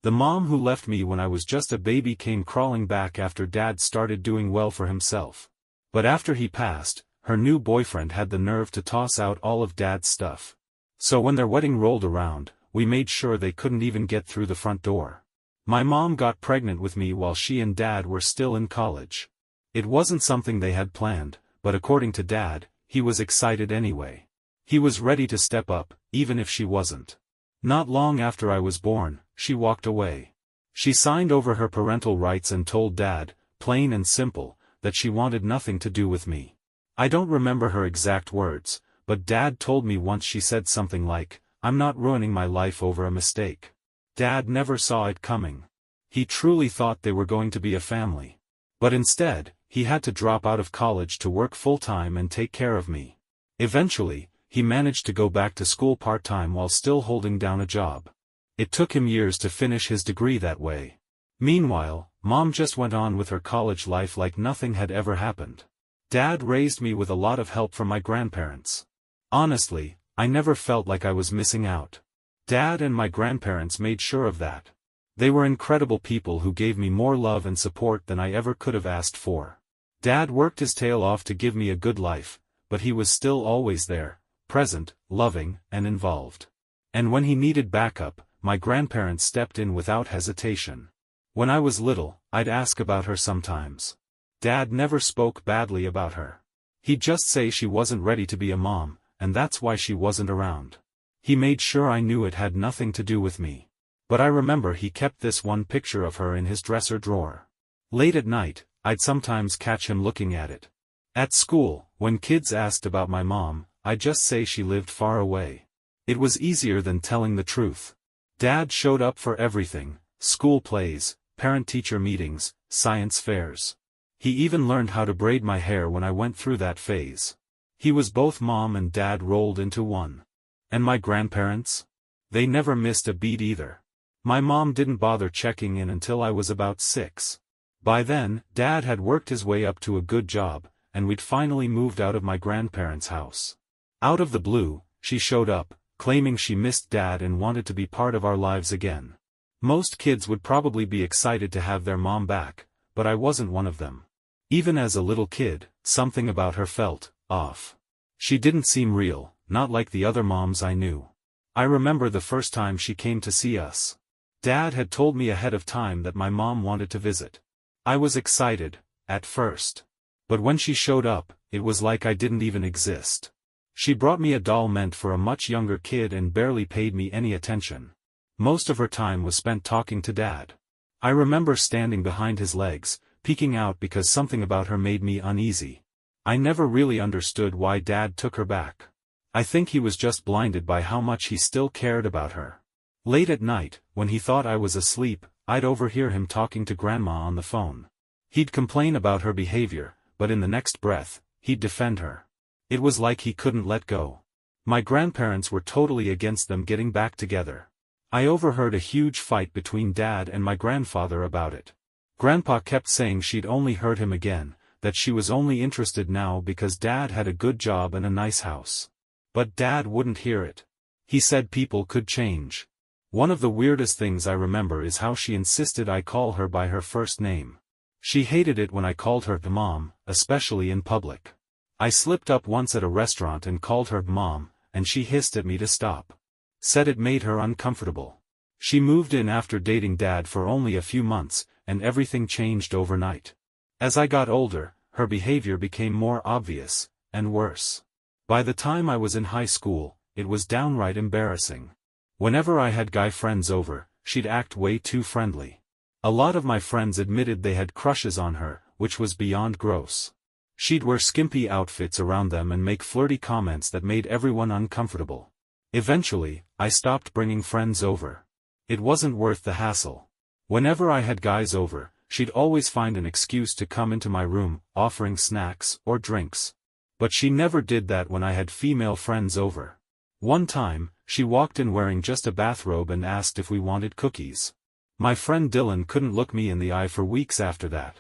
The mom who left me when I was just a baby came crawling back after Dad started doing well for himself. But after he passed, her new boyfriend had the nerve to toss out all of Dad's stuff. So when their wedding rolled around, we made sure they couldn't even get through the front door. My mom got pregnant with me while she and Dad were still in college. It wasn't something they had planned, but according to Dad, he was excited anyway. He was ready to step up, even if she wasn't. Not long after I was born, she walked away. She signed over her parental rights and told Dad, plain and simple, that she wanted nothing to do with me. I don't remember her exact words, but Dad told me once she said something like, "I'm not ruining my life over a mistake." Dad never saw it coming. He truly thought they were going to be a family. But instead, he had to drop out of college to work full-time and take care of me. Eventually, he managed to go back to school part-time while still holding down a job. It took him years to finish his degree that way. Meanwhile, Mom just went on with her college life like nothing had ever happened. Dad raised me with a lot of help from my grandparents. Honestly, I never felt like I was missing out. Dad and my grandparents made sure of that. They were incredible people who gave me more love and support than I ever could have asked for. Dad worked his tail off to give me a good life, but he was still always there, present, loving, and involved. And when he needed backup, my grandparents stepped in without hesitation. When I was little, I'd ask about her sometimes. Dad never spoke badly about her. He'd just say she wasn't ready to be a mom, and that's why she wasn't around. He made sure I knew it had nothing to do with me. But I remember he kept this one picture of her in his dresser drawer. Late at night, I'd sometimes catch him looking at it. At school, when kids asked about my mom, I'd just say she lived far away. It was easier than telling the truth. Dad showed up for everything: school plays, parent-teacher meetings, science fairs. He even learned how to braid my hair when I went through that phase. He was both mom and dad rolled into one. And my grandparents? They never missed a beat either. My mom didn't bother checking in until I was about 6. By then, Dad had worked his way up to a good job, and we'd finally moved out of my grandparents' house. Out of the blue, she showed up, claiming she missed Dad and wanted to be part of our lives again. Most kids would probably be excited to have their mom back, but I wasn't one of them. Even as a little kid, something about her felt off. She didn't seem real, not like the other moms I knew. I remember the first time she came to see us. Dad had told me ahead of time that my mom wanted to visit. I was excited, at first. But when she showed up, it was like I didn't even exist. She brought me a doll meant for a much younger kid and barely paid me any attention. Most of her time was spent talking to Dad. I remember standing behind his legs, peeking out because something about her made me uneasy. I never really understood why Dad took her back. I think he was just blinded by how much he still cared about her. Late at night, when he thought I was asleep, I'd overhear him talking to Grandma on the phone. He'd complain about her behavior, but in the next breath, he'd defend her. It was like he couldn't let go. My grandparents were totally against them getting back together. I overheard a huge fight between Dad and my grandfather about it. Grandpa kept saying she'd only hurt him again, that she was only interested now because Dad had a good job and a nice house. But Dad wouldn't hear it. He said people could change. One of the weirdest things I remember is how she insisted I call her by her first name. She hated it when I called her Mom, especially in public. I slipped up once at a restaurant and called her Mom, and she hissed at me to stop. Said it made her uncomfortable. She moved in after dating Dad for only a few months, and everything changed overnight. As I got older, her behavior became more obvious, and worse. By the time I was in high school, it was downright embarrassing. Whenever I had guy friends over, she'd act way too friendly. A lot of my friends admitted they had crushes on her, which was beyond gross. She'd wear skimpy outfits around them and make flirty comments that made everyone uncomfortable. Eventually, I stopped bringing friends over. It wasn't worth the hassle. Whenever I had guys over, she'd always find an excuse to come into my room, offering snacks or drinks. But she never did that when I had female friends over. One time, she walked in wearing just a bathrobe and asked if we wanted cookies. My friend Dylan couldn't look me in the eye for weeks after that.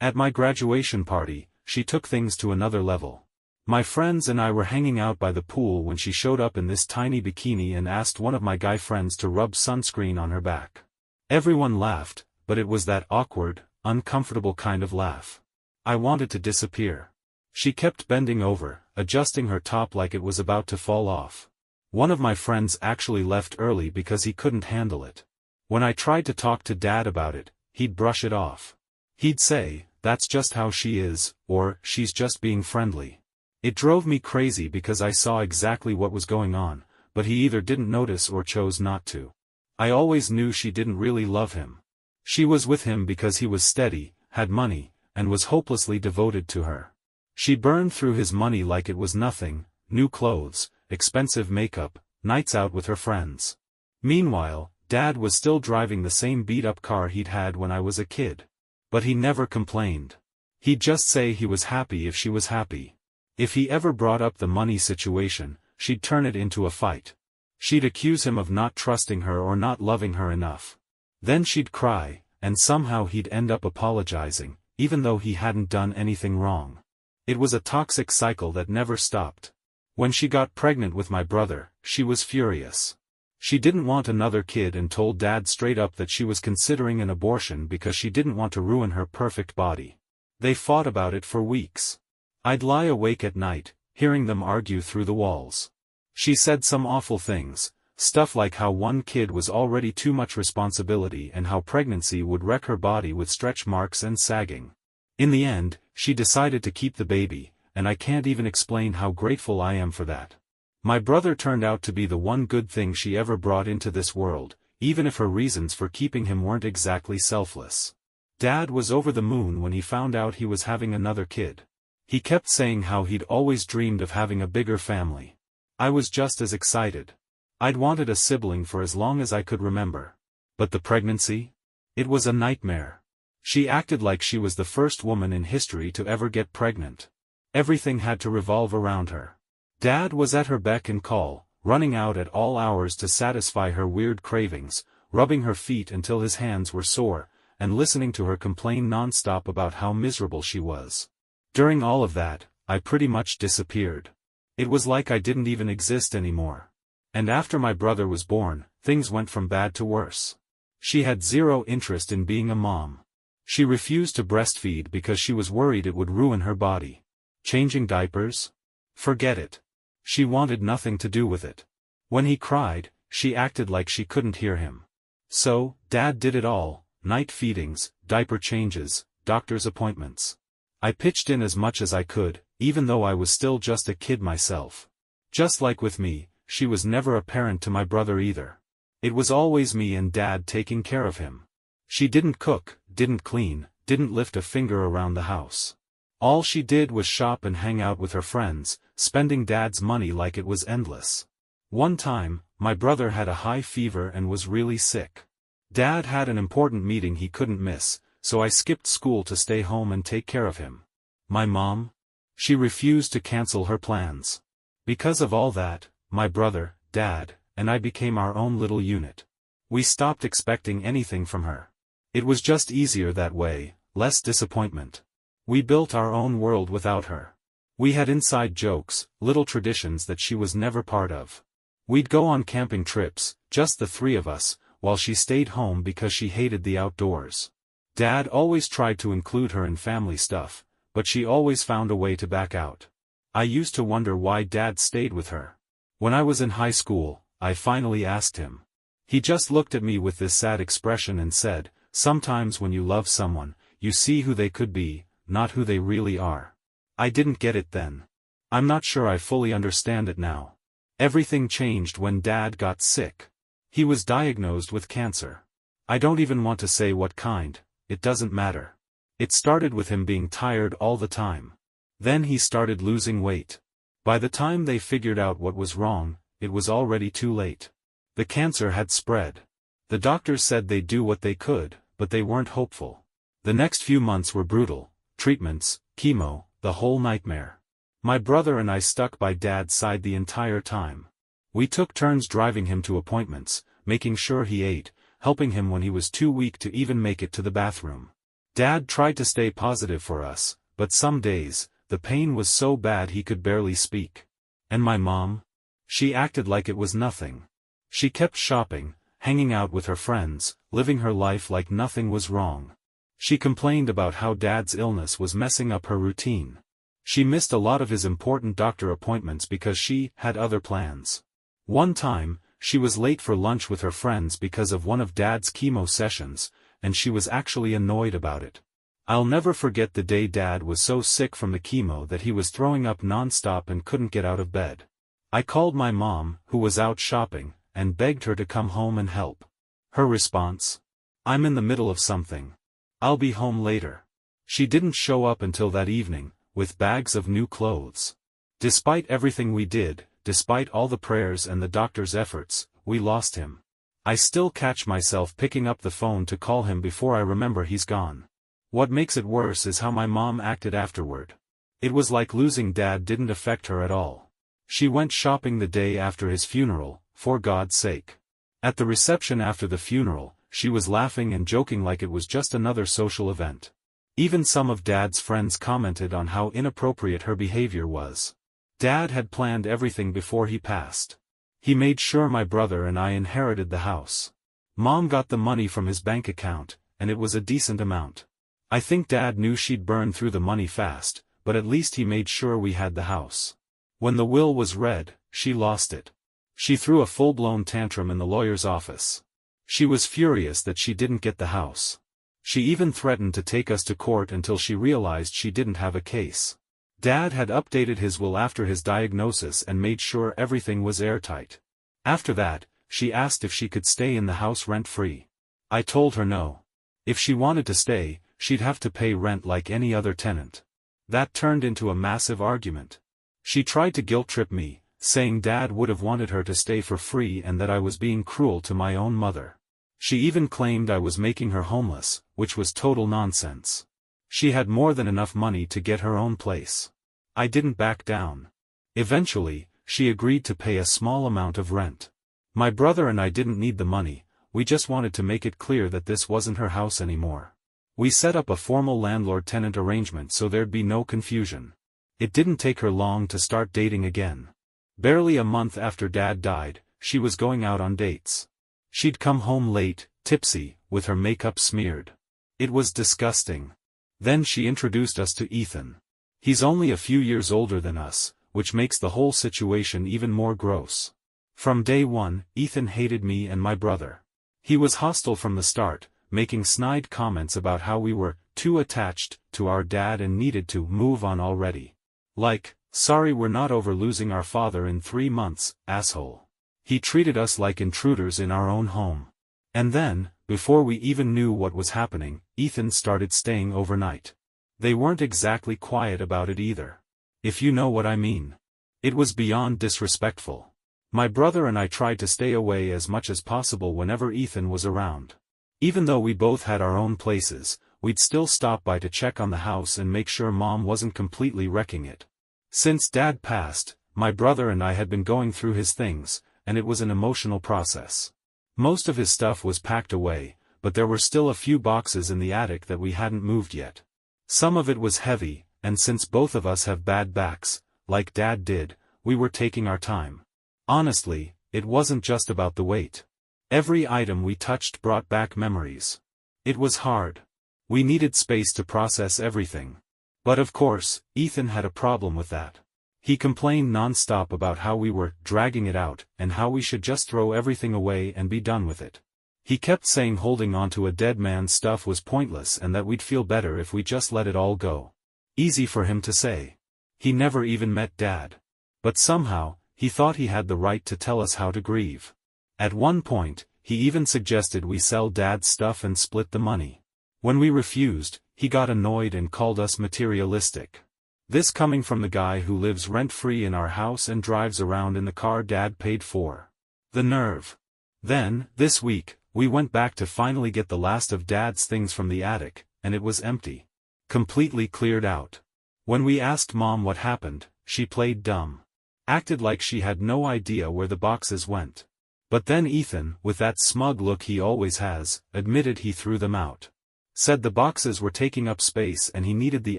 At my graduation party, she took things to another level. My friends and I were hanging out by the pool when she showed up in this tiny bikini and asked one of my guy friends to rub sunscreen on her back. Everyone laughed, but it was that awkward, uncomfortable kind of laugh. I wanted to disappear. She kept bending over, adjusting her top like it was about to fall off. One of my friends actually left early because he couldn't handle it. When I tried to talk to Dad about it, he'd brush it off. He'd say, "That's just how she is," or "She's just being friendly." It drove me crazy because I saw exactly what was going on, but he either didn't notice or chose not to. I always knew she didn't really love him. She was with him because he was steady, had money, and was hopelessly devoted to her. She burned through his money like it was nothing: new clothes, expensive makeup, nights out with her friends. Meanwhile, Dad was still driving the same beat-up car he'd had when I was a kid. But he never complained. He'd just say he was happy if she was happy. If he ever brought up the money situation, she'd turn it into a fight. She'd accuse him of not trusting her or not loving her enough. Then she'd cry, and somehow he'd end up apologizing, even though he hadn't done anything wrong. It was a toxic cycle that never stopped. When she got pregnant with my brother, she was furious. She didn't want another kid and told Dad straight up that she was considering an abortion because she didn't want to ruin her perfect body. They fought about it for weeks. I'd lie awake at night, hearing them argue through the walls. She said some awful things, stuff like how one kid was already too much responsibility and how pregnancy would wreck her body with stretch marks and sagging. In the end, she decided to keep the baby, and I can't even explain how grateful I am for that. My brother turned out to be the one good thing she ever brought into this world, even if her reasons for keeping him weren't exactly selfless. Dad was over the moon when he found out he was having another kid. He kept saying how he'd always dreamed of having a bigger family. I was just as excited. I'd wanted a sibling for as long as I could remember. But the pregnancy? It was a nightmare. She acted like she was the first woman in history to ever get pregnant. Everything had to revolve around her. Dad was at her beck and call, running out at all hours to satisfy her weird cravings, rubbing her feet until his hands were sore, and listening to her complain non-stop about how miserable she was. During all of that, I pretty much disappeared. It was like I didn't even exist anymore. And after my brother was born, things went from bad to worse. She had zero interest in being a mom. She refused to breastfeed because she was worried it would ruin her body. Changing diapers? Forget it. She wanted nothing to do with it. When he cried, she acted like she couldn't hear him. So, Dad did it all: night feedings, diaper changes, doctor's appointments. I pitched in as much as I could, even though I was still just a kid myself. Just like with me, she was never a parent to my brother either. It was always me and Dad taking care of him. She didn't cook, didn't clean, didn't lift a finger around the house. All she did was shop and hang out with her friends, spending Dad's money like it was endless. One time, my brother had a high fever and was really sick. Dad had an important meeting he couldn't miss, so I skipped school to stay home and take care of him. My mom? She refused to cancel her plans. Because of all that, my brother, Dad, and I became our own little unit. We stopped expecting anything from her. It was just easier that way, less disappointment. We built our own world without her. We had inside jokes, little traditions that she was never part of. We'd go on camping trips, just the three of us, while she stayed home because she hated the outdoors. Dad always tried to include her in family stuff, but she always found a way to back out. I used to wonder why Dad stayed with her. When I was in high school, I finally asked him. He just looked at me with this sad expression and said, "Sometimes when you love someone, you see who they could be, not who they really are." I didn't get it then. I'm not sure I fully understand it now. Everything changed when Dad got sick. He was diagnosed with cancer. I don't even want to say what kind, it doesn't matter. It started with him being tired all the time. Then he started losing weight. By the time they figured out what was wrong, it was already too late. The cancer had spread. The doctors said they'd do what they could, but they weren't hopeful. The next few months were brutal: treatments, chemo, the whole nightmare. My brother and I stuck by Dad's side the entire time. We took turns driving him to appointments, making sure he ate, helping him when he was too weak to even make it to the bathroom. Dad tried to stay positive for us, but some days, the pain was so bad he could barely speak. And my mom? She acted like it was nothing. She kept shopping, hanging out with her friends, living her life like nothing was wrong. She complained about how Dad's illness was messing up her routine. She missed a lot of his important doctor appointments because she had other plans. One time, she was late for lunch with her friends because of one of Dad's chemo sessions, and she was actually annoyed about it. I'll never forget the day Dad was so sick from the chemo that he was throwing up non-stop and couldn't get out of bed. I called my mom, who was out shopping, and begged her to come home and help. Her response? "I'm in the middle of something. I'll be home later." She didn't show up until that evening, with bags of new clothes. Despite everything we did, despite all the prayers and the doctor's efforts, we lost him. I still catch myself picking up the phone to call him before I remember he's gone. What makes it worse is how my mom acted afterward. It was like losing Dad didn't affect her at all. She went shopping the day after his funeral, for God's sake. At the reception after the funeral, she was laughing and joking like it was just another social event. Even some of Dad's friends commented on how inappropriate her behavior was. Dad had planned everything before he passed. He made sure my brother and I inherited the house. Mom got the money from his bank account, and it was a decent amount. I think Dad knew she'd burn through the money fast, but at least he made sure we had the house. When the will was read, she lost it. She threw a full-blown tantrum in the lawyer's office. She was furious that she didn't get the house. She even threatened to take us to court until she realized she didn't have a case. Dad had updated his will after his diagnosis and made sure everything was airtight. After that, she asked if she could stay in the house rent-free. I told her no. If she wanted to stay, she'd have to pay rent like any other tenant. That turned into a massive argument. She tried to guilt-trip me, saying Dad would have wanted her to stay for free and that I was being cruel to my own mother. She even claimed I was making her homeless, which was total nonsense. She had more than enough money to get her own place. I didn't back down. Eventually, she agreed to pay a small amount of rent. My brother and I didn't need the money, we just wanted to make it clear that this wasn't her house anymore. We set up a formal landlord-tenant arrangement so there'd be no confusion. It didn't take her long to start dating again. Barely a month after Dad died, she was going out on dates. She'd come home late, tipsy, with her makeup smeared. It was disgusting. Then she introduced us to Ethan. He's only a few years older than us, which makes the whole situation even more gross. From day one, Ethan hated me and my brother. He was hostile from the start, making snide comments about how we were too attached to our dad and needed to move on already. Like, "Sorry we're not over losing our father in 3 months, asshole." He treated us like intruders in our own home. And then, before we even knew what was happening, Ethan started staying overnight. They weren't exactly quiet about it either. If you know what I mean. It was beyond disrespectful. My brother and I tried to stay away as much as possible whenever Ethan was around. Even though we both had our own places, we'd still stop by to check on the house and make sure Mom wasn't completely wrecking it. Since Dad passed, my brother and I had been going through his things, and it was an emotional process. Most of his stuff was packed away, but there were still a few boxes in the attic that we hadn't moved yet. Some of it was heavy, and since both of us have bad backs, like Dad did, we were taking our time. Honestly, it wasn't just about the weight. Every item we touched brought back memories. It was hard. We needed space to process everything. But of course, Ethan had a problem with that. He complained non-stop about how we were dragging it out and how we should just throw everything away and be done with it. He kept saying holding on to a dead man's stuff was pointless and that we'd feel better if we just let it all go. Easy for him to say. He never even met Dad. But somehow, he thought he had the right to tell us how to grieve. At one point, he even suggested we sell Dad's stuff and split the money. When we refused, he got annoyed and called us materialistic. This coming from the guy who lives rent-free in our house and drives around in the car Dad paid for. The nerve. Then, this week, we went back to finally get the last of Dad's things from the attic, and it was empty. Completely cleared out. When we asked Mom what happened, she played dumb. Acted like she had no idea where the boxes went. But then Ethan, with that smug look he always has, admitted he threw them out. Said the boxes were taking up space and he needed the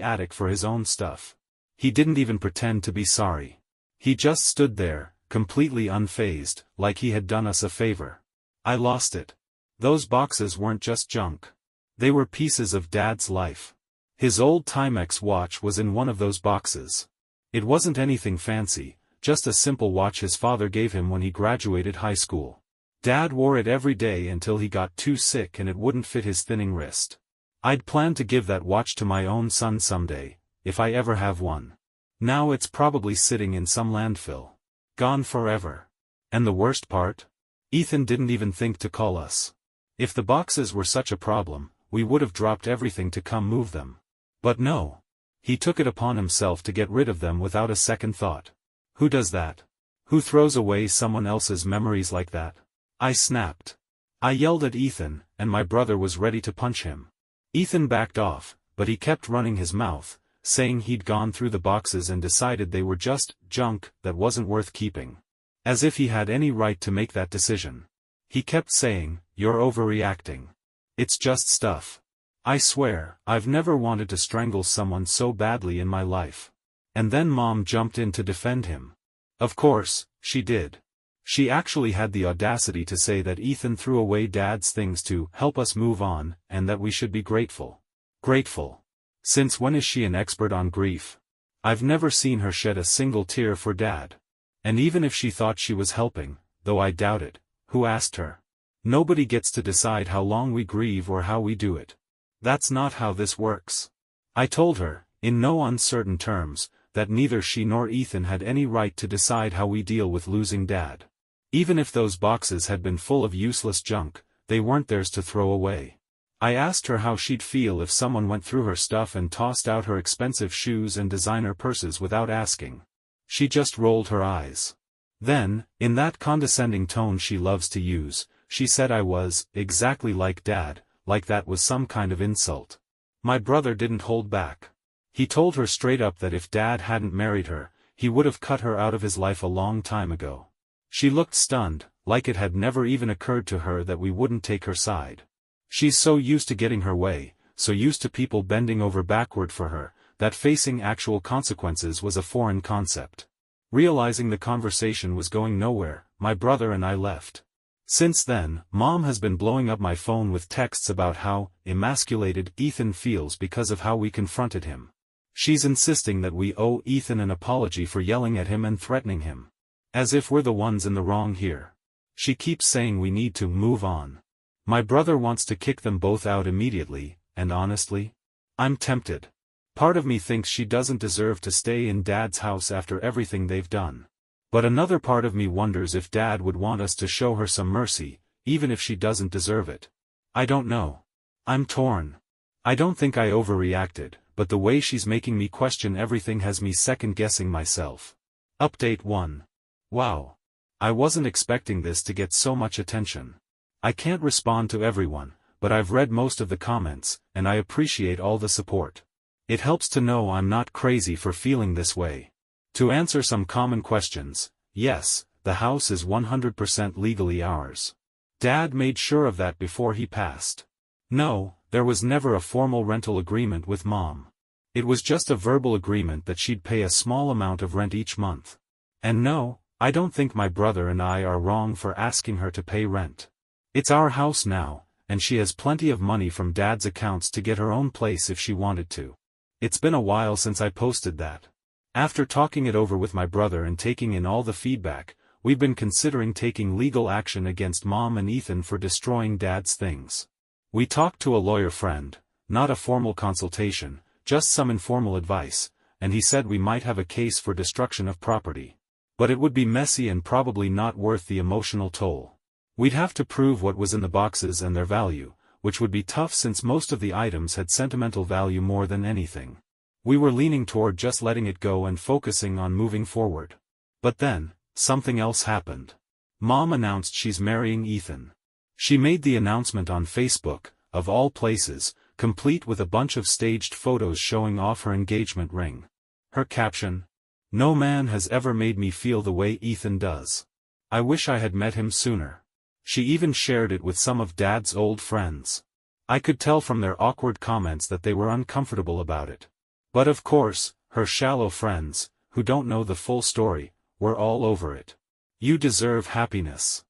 attic for his own stuff. He didn't even pretend to be sorry. He just stood there, completely unfazed, like he had done us a favor. I lost it. Those boxes weren't just junk. They were pieces of Dad's life. His old Timex watch was in one of those boxes. It wasn't anything fancy, just a simple watch his father gave him when he graduated high school. Dad wore it every day until he got too sick and it wouldn't fit his thinning wrist. I'd planned to give that watch to my own son someday, if I ever have one. Now it's probably sitting in some landfill. Gone forever. And the worst part? Ethan didn't even think to call us. If the boxes were such a problem, we would have dropped everything to come move them. But no. He took it upon himself to get rid of them without a second thought. Who does that? Who throws away someone else's memories like that? I snapped. I yelled at Ethan, and my brother was ready to punch him. Ethan backed off, but he kept running his mouth, saying he'd gone through the boxes and decided they were just junk that wasn't worth keeping. As if he had any right to make that decision. He kept saying, "You're overreacting. It's just stuff." I swear, I've never wanted to strangle someone so badly in my life. And then Mom jumped in to defend him. Of course, she did. She actually had the audacity to say that Ethan threw away Dad's things to help us move on, and that we should be grateful. Grateful. Since when is she an expert on grief? I've never seen her shed a single tear for Dad. And even if she thought she was helping, though I doubt it, who asked her? Nobody gets to decide how long we grieve or how we do it. That's not how this works. I told her, in no uncertain terms, that neither she nor Ethan had any right to decide how we deal with losing Dad. Even if those boxes had been full of useless junk, they weren't theirs to throw away. I asked her how she'd feel if someone went through her stuff and tossed out her expensive shoes and designer purses without asking. She just rolled her eyes. Then, in that condescending tone she loves to use, she said I was exactly like Dad, like that was some kind of insult. My brother didn't hold back. He told her straight up that if Dad hadn't married her, he would have cut her out of his life a long time ago. She looked stunned, like it had never even occurred to her that we wouldn't take her side. She's so used to getting her way, so used to people bending over backward for her, that facing actual consequences was a foreign concept. Realizing the conversation was going nowhere, my brother and I left. Since then, Mom has been blowing up my phone with texts about how emasculated Ethan feels because of how we confronted him. She's insisting that we owe Ethan an apology for yelling at him and threatening him. As if we're the ones in the wrong here. She keeps saying we need to move on. My brother wants to kick them both out immediately, and honestly, I'm tempted. Part of me thinks she doesn't deserve to stay in Dad's house after everything they've done. But another part of me wonders if Dad would want us to show her some mercy, even if she doesn't deserve it. I don't know. I'm torn. I don't think I overreacted, but the way she's making me question everything has me second-guessing myself. Update 1. Wow. I wasn't expecting this to get so much attention. I can't respond to everyone, but I've read most of the comments, and I appreciate all the support. It helps to know I'm not crazy for feeling this way. To answer some common questions, yes, the house is 100% legally ours. Dad made sure of that before he passed. No, there was never a formal rental agreement with Mom. It was just a verbal agreement that she'd pay a small amount of rent each month. And no, I don't think my brother and I are wrong for asking her to pay rent. It's our house now, and she has plenty of money from Dad's accounts to get her own place if she wanted to. It's been a while since I posted that. After talking it over with my brother and taking in all the feedback, we've been considering taking legal action against Mom and Ethan for destroying Dad's things. We talked to a lawyer friend, not a formal consultation, just some informal advice, and he said we might have a case for destruction of property. But it would be messy and probably not worth the emotional toll. We'd have to prove what was in the boxes and their value, which would be tough since most of the items had sentimental value more than anything. We were leaning toward just letting it go and focusing on moving forward. But then, something else happened. Mom announced she's marrying Ethan. She made the announcement on Facebook, of all places, complete with a bunch of staged photos showing off her engagement ring. Her caption: "No man has ever made me feel the way Ethan does. I wish I had met him sooner." She even shared it with some of Dad's old friends. I could tell from their awkward comments that they were uncomfortable about it. But of course, her shallow friends, who don't know the full story, were all over it. "You deserve happiness.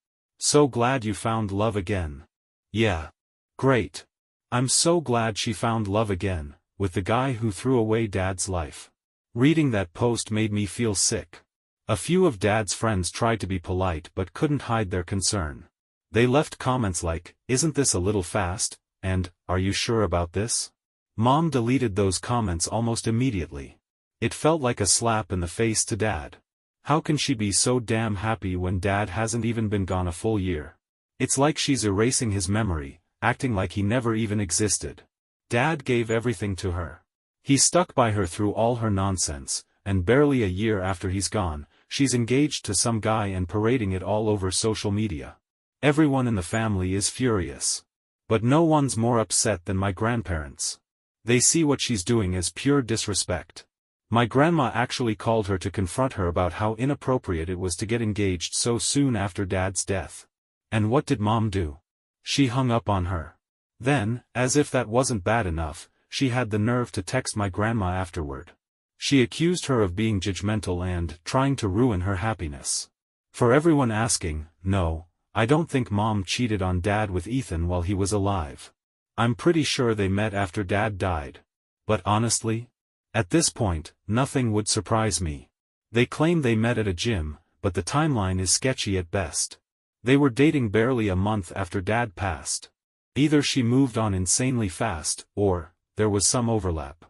So glad you found love again. Yeah. Great. I'm so glad she found love again, with the guy who threw away Dad's life. Reading that post made me feel sick. A few of Dad's friends tried to be polite but couldn't hide their concern. They left comments like, "Isn't this a little fast?" and, "Are you sure about this?" Mom deleted those comments almost immediately. It felt like a slap in the face to Dad. How can she be so damn happy when Dad hasn't even been gone a full year? It's like she's erasing his memory, acting like he never even existed. Dad gave everything to her. He stuck by her through all her nonsense, and barely a year after he's gone, she's engaged to some guy and parading it all over social media. Everyone in the family is furious. But no one's more upset than my grandparents. They see what she's doing as pure disrespect. My grandma actually called her to confront her about how inappropriate it was to get engaged so soon after Dad's death. And what did Mom do? She hung up on her. Then, as if that wasn't bad enough, she had the nerve to text my grandma afterward. She accused her of being judgmental and trying to ruin her happiness. For everyone asking, no, I don't think Mom cheated on Dad with Ethan while he was alive. I'm pretty sure they met after Dad died. But honestly? At this point, nothing would surprise me. They claim they met at a gym, but the timeline is sketchy at best. They were dating barely a month after Dad passed. Either she moved on insanely fast, or there was some overlap.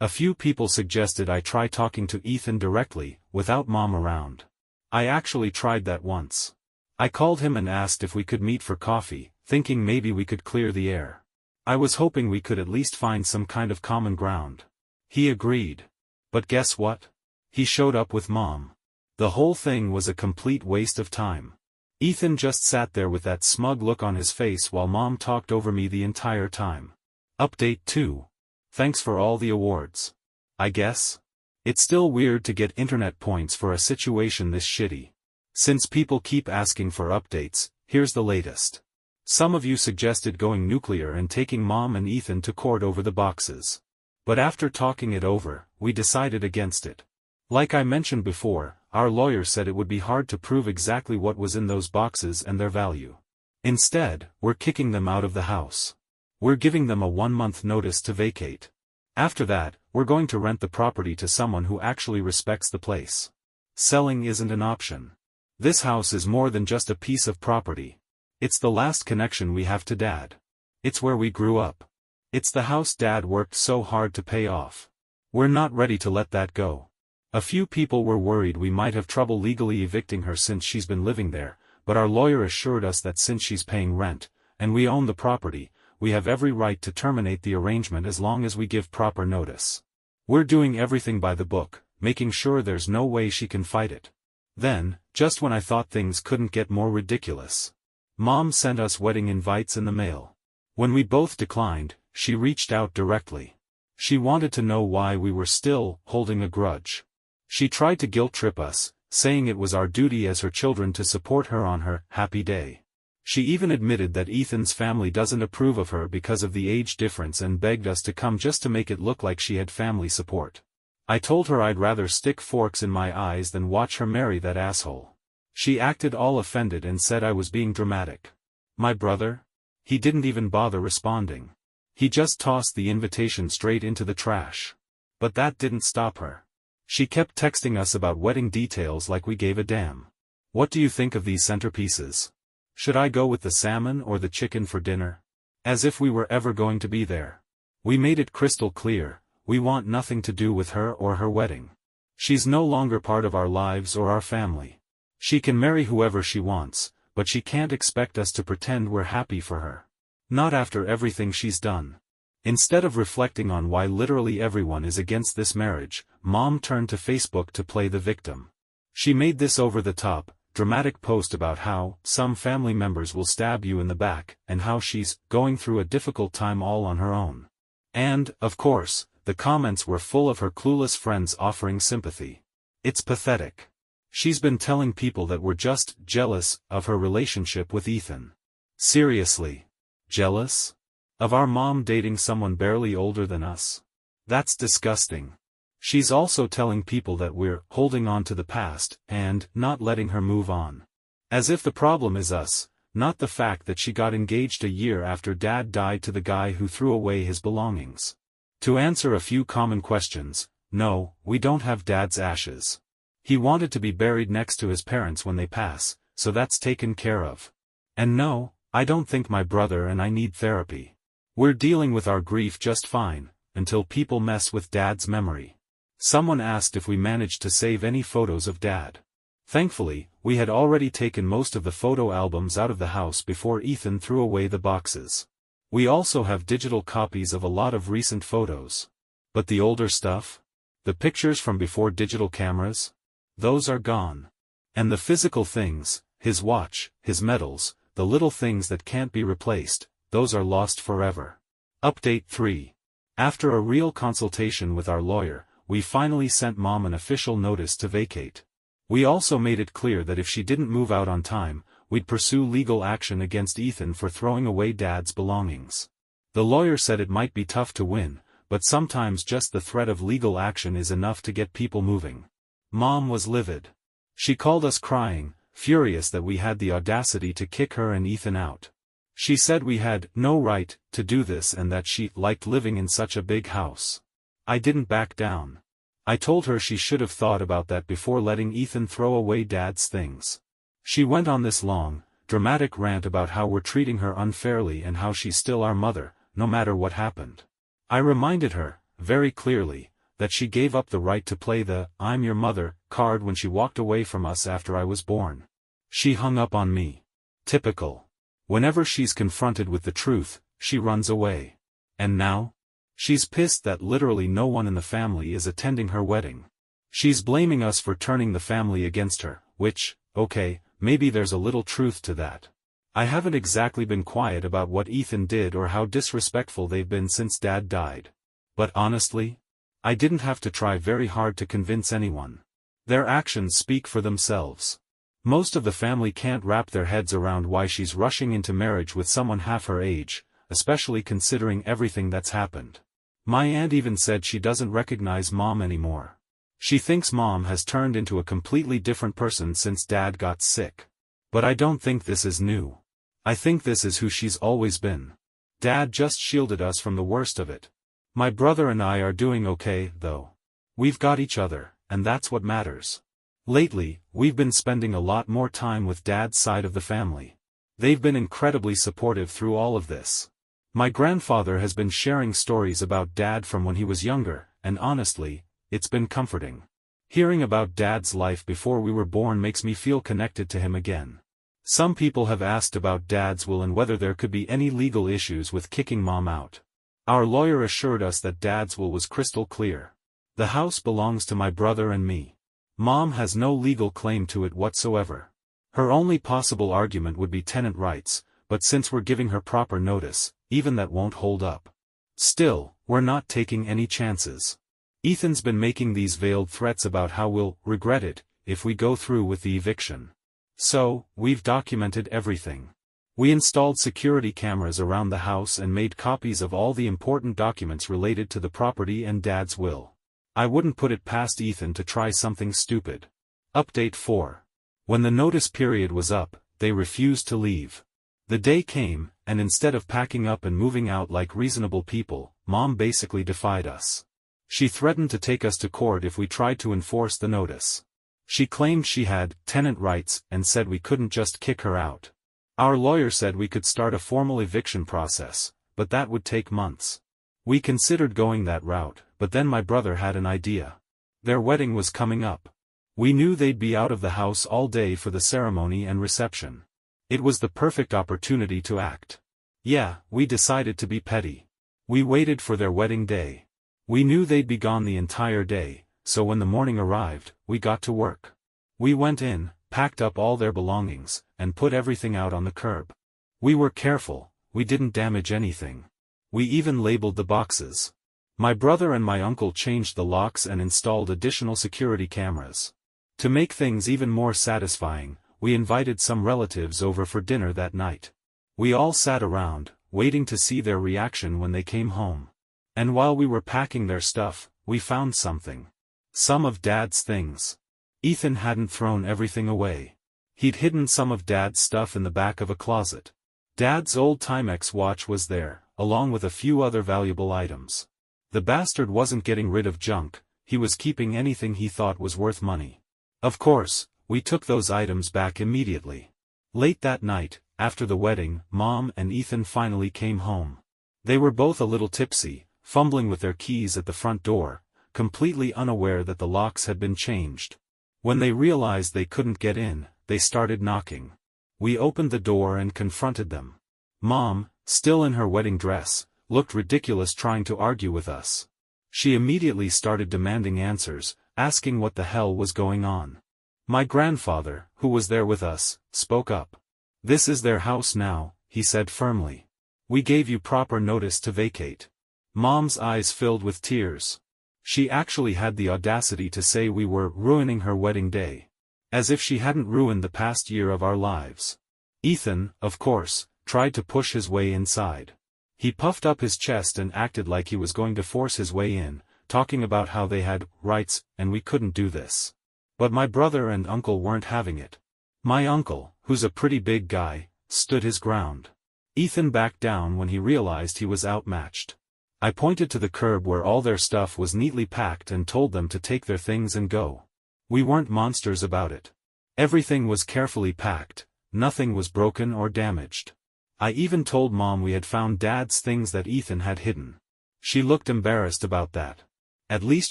A few people suggested I try talking to Ethan directly, without Mom around. I actually tried that once. I called him and asked if we could meet for coffee, thinking maybe we could clear the air. I was hoping we could at least find some kind of common ground. He agreed. But guess what? He showed up with Mom. The whole thing was a complete waste of time. Ethan just sat there with that smug look on his face while Mom talked over me the entire time. Update 2. Thanks for all the awards. I guess. It's still weird to get internet points for a situation this shitty. Since people keep asking for updates, here's the latest. Some of you suggested going nuclear and taking Mom and Ethan to court over the boxes. But after talking it over, we decided against it. Like I mentioned before, our lawyer said it would be hard to prove exactly what was in those boxes and their value. Instead, we're kicking them out of the house. We're giving them a 1-month notice to vacate. After that, we're going to rent the property to someone who actually respects the place. Selling isn't an option. This house is more than just a piece of property. It's the last connection we have to Dad. It's where we grew up. It's the house Dad worked so hard to pay off. We're not ready to let that go. A few people were worried we might have trouble legally evicting her since she's been living there, but our lawyer assured us that since she's paying rent, and we own the property, we have every right to terminate the arrangement as long as we give proper notice. We're doing everything by the book, making sure there's no way she can fight it. Then, just when I thought things couldn't get more ridiculous, Mom sent us wedding invites in the mail. When we both declined, she reached out directly. She wanted to know why we were still holding a grudge. She tried to guilt-trip us, saying it was our duty as her children to support her on her happy day. She even admitted that Ethan's family doesn't approve of her because of the age difference and begged us to come just to make it look like she had family support. I told her I'd rather stick forks in my eyes than watch her marry that asshole. She acted all offended and said I was being dramatic. My brother? He didn't even bother responding. He just tossed the invitation straight into the trash. But that didn't stop her. She kept texting us about wedding details like we gave a damn. What do you think of these centerpieces? Should I go with the salmon or the chicken for dinner? As if we were ever going to be there. We made it crystal clear, we want nothing to do with her or her wedding. She's no longer part of our lives or our family. She can marry whoever she wants, but she can't expect us to pretend we're happy for her. Not after everything she's done. Instead of reflecting on why literally everyone is against this marriage, Mom turned to Facebook to play the victim. She made this over-the-top, dramatic post about how some family members will stab you in the back, and how she's going through a difficult time all on her own. And, of course, the comments were full of her clueless friends offering sympathy. It's pathetic. She's been telling people that we're just jealous of her relationship with Ethan. Seriously. Jealous? Of our mom dating someone barely older than us? That's disgusting. She's also telling people that we're holding on to the past and not letting her move on. As if the problem is us, not the fact that she got engaged a year after Dad died to the guy who threw away his belongings. To answer a few common questions, no, we don't have Dad's ashes. He wanted to be buried next to his parents when they pass, so that's taken care of. And no, I don't think my brother and I need therapy. We're dealing with our grief just fine, until people mess with Dad's memory. Someone asked if we managed to save any photos of Dad. Thankfully, we had already taken most of the photo albums out of the house before Ethan threw away the boxes. We also have digital copies of a lot of recent photos. But the older stuff? The pictures from before digital cameras? Those are gone. And the physical things, his watch, his medals, the little things that can't be replaced, those are lost forever. Update 3. After a real consultation with our lawyer, we finally sent Mom an official notice to vacate. We also made it clear that if she didn't move out on time, we'd pursue legal action against Ethan for throwing away Dad's belongings. The lawyer said it might be tough to win, but sometimes just the threat of legal action is enough to get people moving. Mom was livid. She called us crying, furious that we had the audacity to kick her and Ethan out. She said we had no right to do this and that she liked living in such a big house. I didn't back down. I told her she should have thought about that before letting Ethan throw away Dad's things. She went on this long, dramatic rant about how we're treating her unfairly and how she's still our mother, no matter what happened. I reminded her, very clearly, that she gave up the right to play the "I'm your mother" card when she walked away from us after I was born. She hung up on me. Typical. Whenever she's confronted with the truth, she runs away. And now? She's pissed that literally no one in the family is attending her wedding. She's blaming us for turning the family against her, which, okay, maybe there's a little truth to that. I haven't exactly been quiet about what Ethan did or how disrespectful they've been since Dad died. But honestly, I didn't have to try very hard to convince anyone. Their actions speak for themselves. Most of the family can't wrap their heads around why she's rushing into marriage with someone half her age, especially considering everything that's happened. My aunt even said she doesn't recognize Mom anymore. She thinks Mom has turned into a completely different person since Dad got sick. But I don't think this is new. I think this is who she's always been. Dad just shielded us from the worst of it. My brother and I are doing okay, though. We've got each other, and that's what matters. Lately, we've been spending a lot more time with Dad's side of the family. They've been incredibly supportive through all of this. My grandfather has been sharing stories about Dad from when he was younger, and honestly, it's been comforting. Hearing about Dad's life before we were born makes me feel connected to him again. Some people have asked about Dad's will and whether there could be any legal issues with kicking Mom out. Our lawyer assured us that Dad's will was crystal clear. The house belongs to my brother and me. Mom has no legal claim to it whatsoever. Her only possible argument would be tenant rights, but since we're giving her proper notice, even that won't hold up. Still, we're not taking any chances. Ethan's been making these veiled threats about how we'll regret it if we go through with the eviction. So, we've documented everything. We installed security cameras around the house and made copies of all the important documents related to the property and Dad's will. I wouldn't put it past Ethan to try something stupid. Update 4. When the notice period was up, they refused to leave. The day came, and instead of packing up and moving out like reasonable people, Mom basically defied us. She threatened to take us to court if we tried to enforce the notice. She claimed she had tenant rights and said we couldn't just kick her out. Our lawyer said we could start a formal eviction process, but that would take months. We considered going that route, but then my brother had an idea. Their wedding was coming up. We knew they'd be out of the house all day for the ceremony and reception. It was the perfect opportunity to act. Yeah, we decided to be petty. We waited for their wedding day. We knew they'd be gone the entire day, so when the morning arrived, we got to work. We went in, packed up all their belongings, and put everything out on the curb. We were careful, we didn't damage anything. We even labeled the boxes. My brother and my uncle changed the locks and installed additional security cameras. To make things even more satisfying, we invited some relatives over for dinner that night. We all sat around, waiting to see their reaction when they came home. And while we were packing their stuff, we found something. Some of Dad's things. Ethan hadn't thrown everything away. He'd hidden some of Dad's stuff in the back of a closet. Dad's old Timex watch was there, along with a few other valuable items. The bastard wasn't getting rid of junk, he was keeping anything he thought was worth money. Of course, we took those items back immediately. Late that night, after the wedding, Mom and Ethan finally came home. They were both a little tipsy, fumbling with their keys at the front door, completely unaware that the locks had been changed. When they realized they couldn't get in, they started knocking. We opened the door and confronted them. Mom, still in her wedding dress, looked ridiculous trying to argue with us. She immediately started demanding answers, asking what the hell was going on. My grandfather, who was there with us, spoke up. "This is their house now," he said firmly. "We gave you proper notice to vacate." Mom's eyes filled with tears. She actually had the audacity to say we were ruining her wedding day. As if she hadn't ruined the past year of our lives. Ethan, of course, tried to push his way inside. He puffed up his chest and acted like he was going to force his way in, talking about how they had rights and we couldn't do this. But my brother and uncle weren't having it. My uncle, who's a pretty big guy, stood his ground. Ethan backed down when he realized he was outmatched. I pointed to the curb where all their stuff was neatly packed and told them to take their things and go. We weren't monsters about it. Everything was carefully packed, nothing was broken or damaged. I even told Mom we had found Dad's things that Ethan had hidden. She looked embarrassed about that. At least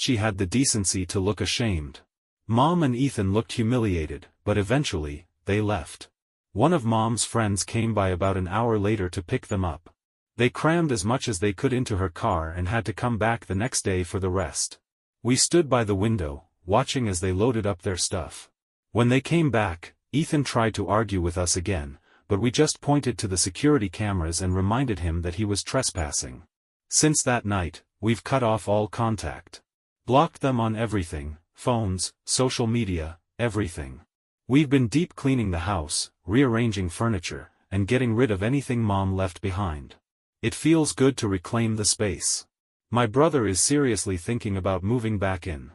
she had the decency to look ashamed. Mom and Ethan looked humiliated, but eventually, they left. One of Mom's friends came by about an hour later to pick them up. They crammed as much as they could into her car and had to come back the next day for the rest. We stood by the window, watching as they loaded up their stuff. When they came back, Ethan tried to argue with us again, but we just pointed to the security cameras and reminded him that he was trespassing. Since that night, we've cut off all contact. Blocked them on everything, phones, social media, everything. We've been deep cleaning the house, rearranging furniture, and getting rid of anything Mom left behind. It feels good to reclaim the space. My brother is seriously thinking about moving back in.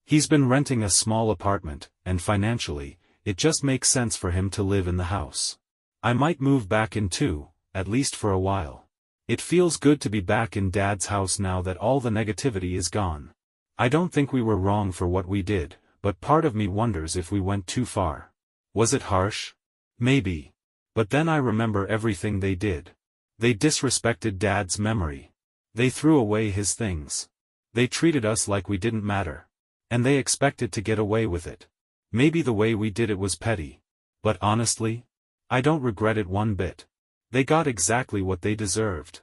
He's been renting a small apartment, and financially, it just makes sense for him to live in the house. I might move back in too, at least for a while. It feels good to be back in Dad's house now that all the negativity is gone. I don't think we were wrong for what we did, but part of me wonders if we went too far. Was it harsh? Maybe. But then I remember everything they did. They disrespected Dad's memory. They threw away his things. They treated us like we didn't matter. And they expected to get away with it. Maybe the way we did it was petty. But honestly, I don't regret it one bit. They got exactly what they deserved.